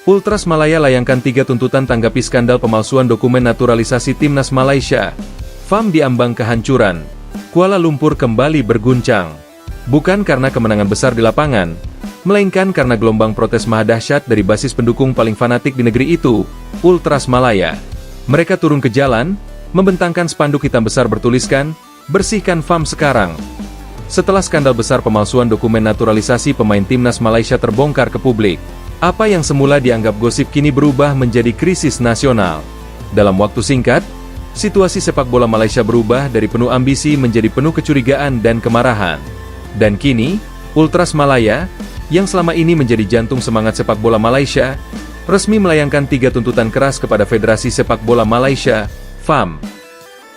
Ultras Malaya layangkan 3 tuntutan tanggapi skandal pemalsuan dokumen naturalisasi Timnas Malaysia. FAM diambang kehancuran. Kuala Lumpur kembali berguncang. Bukan karena kemenangan besar di lapangan, melainkan karena gelombang protes maha dahsyat dari basis pendukung paling fanatik di negeri itu, Ultras Malaya. Mereka turun ke jalan, membentangkan spanduk hitam besar bertuliskan, "Bersihkan FAM sekarang." Setelah skandal besar pemalsuan dokumen naturalisasi pemain Timnas Malaysia terbongkar ke publik, apa yang semula dianggap gosip kini berubah menjadi krisis nasional. Dalam waktu singkat, situasi sepak bola Malaysia berubah dari penuh ambisi menjadi penuh kecurigaan dan kemarahan. Dan kini, Ultras Malaya, yang selama ini menjadi jantung semangat sepak bola Malaysia, resmi melayangkan 3 tuntutan keras kepada Federasi Sepak Bola Malaysia, FAM.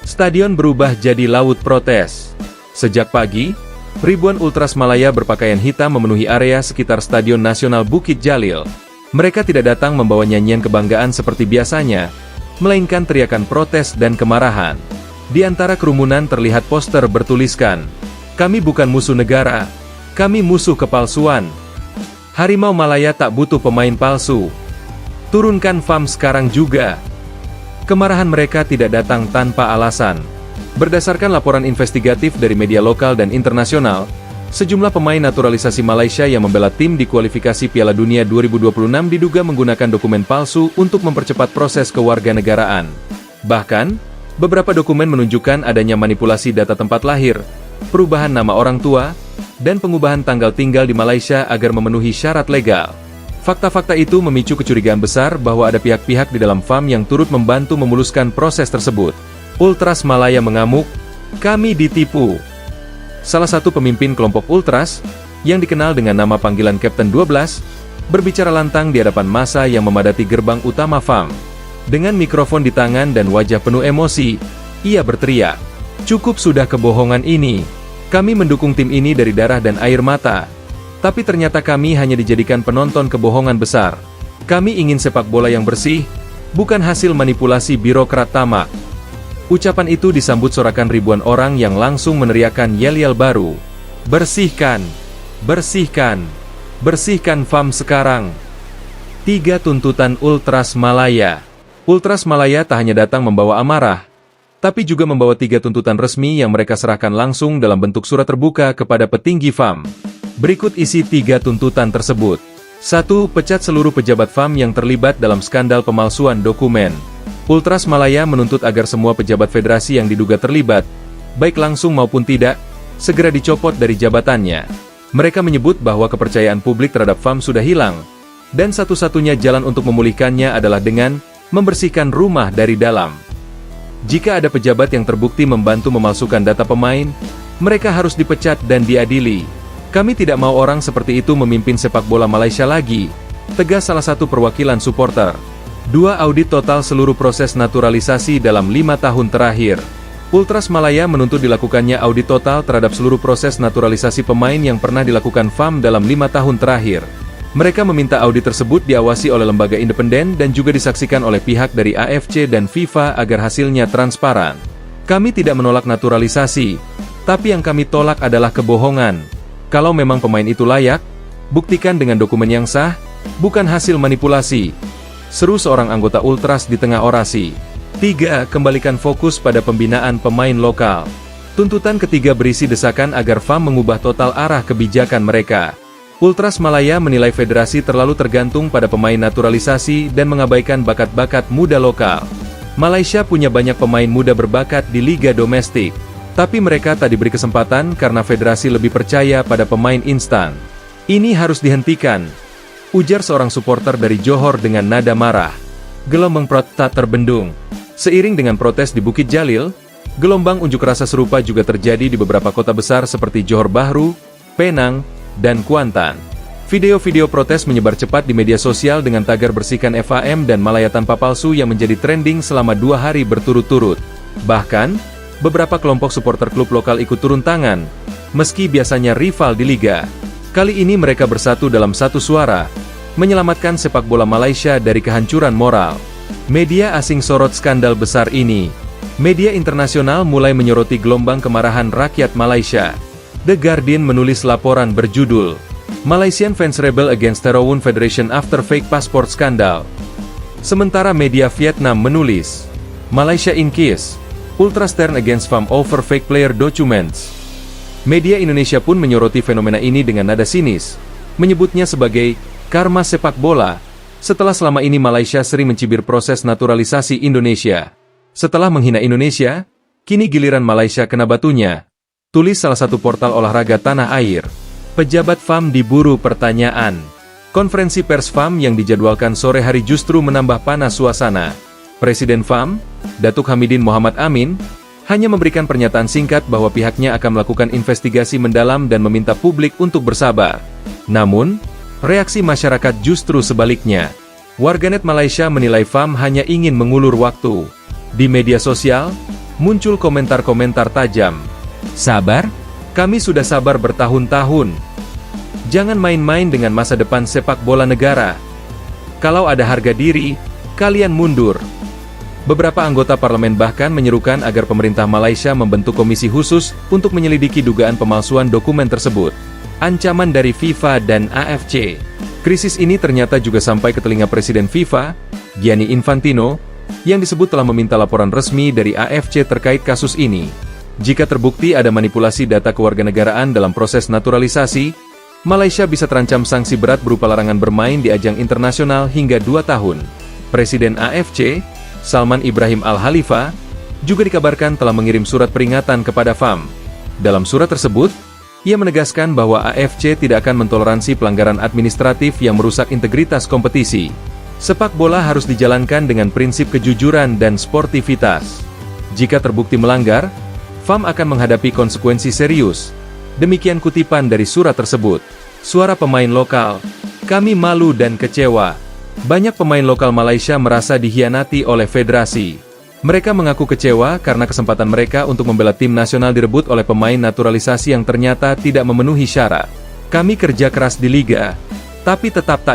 Stadion berubah jadi laut protes. Sejak pagi, ribuan Ultras Malaya berpakaian hitam memenuhi area sekitar Stadion Nasional Bukit Jalil. Mereka tidak datang membawa nyanyian kebanggaan seperti biasanya, melainkan teriakan protes dan kemarahan. Di antara kerumunan terlihat poster bertuliskan, "Kami bukan musuh negara, kami musuh kepalsuan. Harimau Malaya tak butuh pemain palsu. Turunkan FAM sekarang juga." Kemarahan mereka tidak datang tanpa alasan. Berdasarkan laporan investigatif dari media lokal dan internasional, sejumlah pemain naturalisasi Malaysia yang membela tim di kualifikasi Piala Dunia 2026 diduga menggunakan dokumen palsu untuk mempercepat proses kewarganegaraan. Bahkan, beberapa dokumen menunjukkan adanya manipulasi data tempat lahir, perubahan nama orang tua, dan pengubahan tanggal tinggal di Malaysia agar memenuhi syarat legal. Fakta-fakta itu memicu kecurigaan besar bahwa ada pihak-pihak di dalam FAM yang turut membantu memuluskan proses tersebut. Ultras Malaya mengamuk, "Kami ditipu." Salah satu pemimpin kelompok Ultras, yang dikenal dengan nama panggilan Kapten 12, berbicara lantang di hadapan massa yang memadati gerbang utama FAM. Dengan mikrofon di tangan dan wajah penuh emosi, ia berteriak, "Cukup sudah kebohongan ini. Kami mendukung tim ini dari darah dan air mata. Tapi ternyata kami hanya dijadikan penonton kebohongan besar. Kami ingin sepak bola yang bersih, bukan hasil manipulasi birokrat tamak." Ucapan itu disambut sorakan ribuan orang yang langsung meneriakkan yel-yel baru. "Bersihkan! Bersihkan! Bersihkan FAM sekarang!" 3 tuntutan Ultras Malaya. Ultras Malaya tak hanya datang membawa amarah, tapi juga membawa 3 tuntutan resmi yang mereka serahkan langsung dalam bentuk surat terbuka kepada petinggi FAM. Berikut isi 3 tuntutan tersebut. 1. Pecat seluruh pejabat FAM yang terlibat dalam skandal pemalsuan dokumen. Ultras Malaya menuntut agar semua pejabat federasi yang diduga terlibat, baik langsung maupun tidak, segera dicopot dari jabatannya. Mereka menyebut bahwa kepercayaan publik terhadap FAM sudah hilang, dan satu-satunya jalan untuk memulihkannya adalah dengan membersihkan rumah dari dalam. Jika ada pejabat yang terbukti membantu memalsukan data pemain, mereka harus dipecat dan diadili. "Kami tidak mau orang seperti itu memimpin sepak bola Malaysia lagi," tegas salah satu perwakilan supporter. 2. Audit total seluruh proses naturalisasi dalam 5 tahun terakhir. Ultras Malaya menuntut dilakukannya audit total terhadap seluruh proses naturalisasi pemain yang pernah dilakukan FAM dalam 5 tahun terakhir. Mereka meminta audit tersebut diawasi oleh lembaga independen dan juga disaksikan oleh pihak dari AFC dan FIFA agar hasilnya transparan. "Kami tidak menolak naturalisasi, tapi yang kami tolak adalah kebohongan. Kalau memang pemain itu layak, buktikan dengan dokumen yang sah, bukan hasil manipulasi," seru seorang anggota Ultras di tengah orasi. 3. Kembalikan fokus pada pembinaan pemain lokal. Tuntutan ketiga berisi desakan agar FAM mengubah total arah kebijakan mereka. Ultras Malaya menilai federasi terlalu tergantung pada pemain naturalisasi dan mengabaikan bakat-bakat muda lokal. Malaysia punya banyak pemain muda berbakat di liga domestik, tapi mereka tak diberi kesempatan karena federasi lebih percaya pada pemain instan. "Ini harus dihentikan," ujar seorang supporter dari Johor dengan nada marah. Gelombang protes tak terbendung. Seiring dengan protes di Bukit Jalil, gelombang unjuk rasa serupa juga terjadi di beberapa kota besar seperti Johor Bahru, Penang, dan Kuantan. Video-video protes menyebar cepat di media sosial dengan tagar "Bersihkan FAM" dan "Malaya tanpa palsu" yang menjadi trending selama 2 hari berturut-turut. Bahkan, beberapa kelompok supporter klub lokal ikut turun tangan, meski biasanya rival di liga. Kali ini mereka bersatu dalam satu suara, menyelamatkan sepak bola Malaysia dari kehancuran moral. Media asing sorot skandal besar ini. Media internasional mulai menyoroti gelombang kemarahan rakyat Malaysia. The Guardian menulis laporan berjudul, Malaysian fans rebel against Taiwan Federation after fake passport scandal. Sementara media Vietnam menulis, Malaysia in case, Ultras turn against FAM over fake player documents. Media Indonesia pun menyoroti fenomena ini dengan nada sinis, menyebutnya sebagai karma sepak bola, setelah selama ini Malaysia sering mencibir proses naturalisasi Indonesia. Setelah menghina Indonesia, kini giliran Malaysia kena batunya, tulis salah satu portal olahraga tanah air. Pejabat FAM diburu pertanyaan. Konferensi pers FAM yang dijadwalkan sore hari justru menambah panas suasana. Presiden FAM, Datuk Hamidin Muhammad Amin, hanya memberikan pernyataan singkat bahwa pihaknya akan melakukan investigasi mendalam dan meminta publik untuk bersabar. Namun, reaksi masyarakat justru sebaliknya. Warganet Malaysia menilai FAM hanya ingin mengulur waktu. Di media sosial, muncul komentar-komentar tajam. Sabar? Kami sudah sabar bertahun-tahun. Jangan main-main dengan masa depan sepak bola negara. Kalau ada harga diri, kalian mundur. Beberapa anggota parlemen bahkan menyerukan agar pemerintah Malaysia membentuk komisi khusus untuk menyelidiki dugaan pemalsuan dokumen tersebut. Ancaman dari FIFA dan AFC. Krisis ini ternyata juga sampai ke telinga Presiden FIFA, Gianni Infantino, yang disebut telah meminta laporan resmi dari AFC terkait kasus ini. Jika terbukti ada manipulasi data kewarganegaraan dalam proses naturalisasi, Malaysia bisa terancam sanksi berat berupa larangan bermain di ajang internasional hingga 2 tahun. Presiden AFC, Salman Ibrahim Al-Khalifa, juga dikabarkan telah mengirim surat peringatan kepada FAM. Dalam surat tersebut, ia menegaskan bahwa AFC tidak akan mentoleransi pelanggaran administratif yang merusak integritas kompetisi. Sepak bola harus dijalankan dengan prinsip kejujuran dan sportivitas. Jika terbukti melanggar, FAM akan menghadapi konsekuensi serius. Demikian kutipan dari surat tersebut. Suara pemain lokal. Kami malu dan kecewa. Banyak pemain lokal Malaysia merasa dikhianati oleh federasi. Mereka mengaku kecewa karena kesempatan mereka untuk membela tim nasional direbut oleh pemain naturalisasi yang ternyata tidak memenuhi syarat. Kami kerja keras di liga, tapi tetap tak